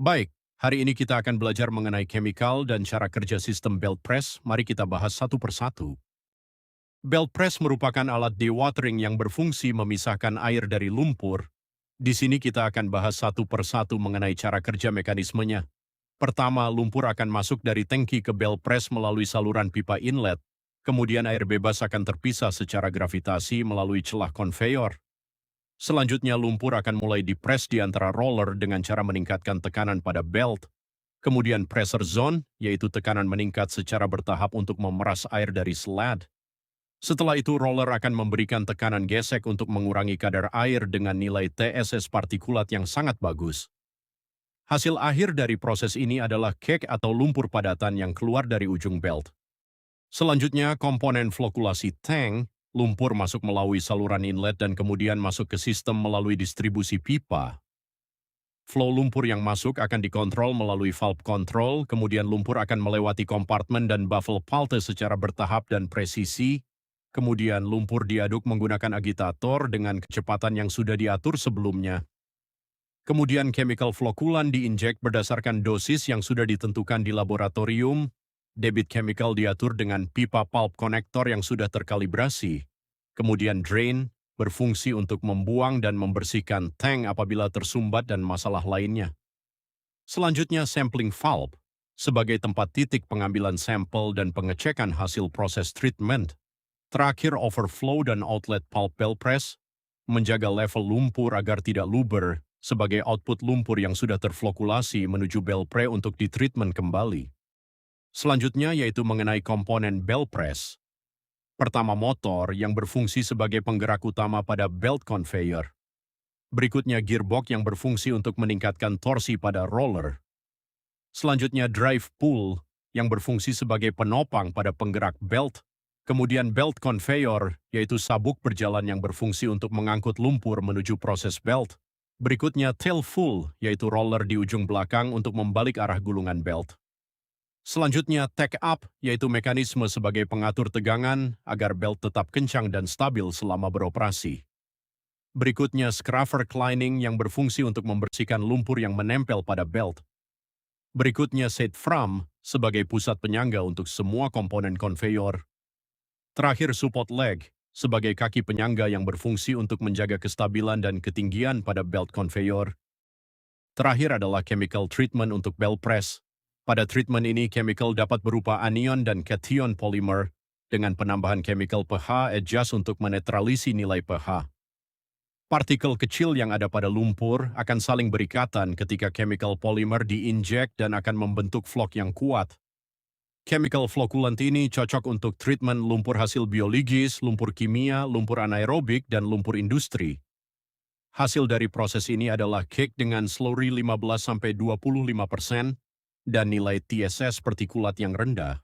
Baik, hari ini kita akan belajar mengenai chemical dan cara kerja sistem belt press. Mari kita bahas satu persatu. Belt press merupakan alat dewatering yang berfungsi memisahkan air dari lumpur. Di sini kita akan bahas satu persatu mengenai cara kerja mekanismenya. Pertama, lumpur akan masuk dari tangki ke belt press melalui saluran pipa inlet. Kemudian air bebas akan terpisah secara gravitasi melalui celah konveyor. Selanjutnya, lumpur akan mulai dipres di antara roller dengan cara meningkatkan tekanan pada belt. Kemudian pressure zone, yaitu tekanan meningkat secara bertahap untuk memeras air dari slad. Setelah itu, roller akan memberikan tekanan gesek untuk mengurangi kadar air dengan nilai TSS partikulat yang sangat bagus. Hasil akhir dari proses ini adalah cake atau lumpur padatan yang keluar dari ujung belt. Selanjutnya, komponen flokulasi tank, lumpur masuk melalui saluran inlet dan kemudian masuk ke sistem melalui distribusi pipa. Flow lumpur yang masuk akan dikontrol melalui valve control, kemudian lumpur akan melewati kompartemen dan baffle palte secara bertahap dan presisi. Kemudian lumpur diaduk menggunakan agitator dengan kecepatan yang sudah diatur sebelumnya. Kemudian chemical flokulan diinjek berdasarkan dosis yang sudah ditentukan di laboratorium. Debit chemical diatur dengan pipa pulp connector yang sudah terkalibrasi. Kemudian drain berfungsi untuk membuang dan membersihkan tank apabila tersumbat dan masalah lainnya. Selanjutnya sampling valve sebagai tempat titik pengambilan sampel dan pengecekan hasil proses treatment. Terakhir overflow dan outlet pulp belt press menjaga level lumpur agar tidak luber sebagai output lumpur yang sudah terflokulasi menuju belt press untuk ditreatment kembali. Selanjutnya yaitu mengenai komponen belt press. Pertama, motor yang berfungsi sebagai penggerak utama pada belt conveyor. Berikutnya gearbox yang berfungsi untuk meningkatkan torsi pada roller. Selanjutnya drive pull yang berfungsi sebagai penopang pada penggerak belt. Kemudian belt conveyor, yaitu sabuk berjalan yang berfungsi untuk mengangkut lumpur menuju proses belt. Berikutnya tail full, yaitu roller di ujung belakang untuk membalik arah gulungan belt. Selanjutnya take up, yaitu mekanisme sebagai pengatur tegangan agar belt tetap kencang dan stabil selama beroperasi. Berikutnya scraper cleaning yang berfungsi untuk membersihkan lumpur yang menempel pada belt. Berikutnya set frame sebagai pusat penyangga untuk semua komponen konveyor. Terakhir support leg sebagai kaki penyangga yang berfungsi untuk menjaga kestabilan dan ketinggian pada belt konveyor. Terakhir adalah chemical treatment untuk belt press. Pada treatment ini, chemical dapat berupa anion dan cation polymer dengan penambahan chemical pH adjust untuk menetralisi nilai pH. Partikel kecil yang ada pada lumpur akan saling berikatan ketika chemical polymer diinjek dan akan membentuk flok yang kuat. Chemical flocculant ini cocok untuk treatment lumpur hasil biologis, lumpur kimia, lumpur anaerobik, dan lumpur industri. Hasil dari proses ini adalah cake dengan slurry 15–25% dan nilai TSS partikulat yang rendah.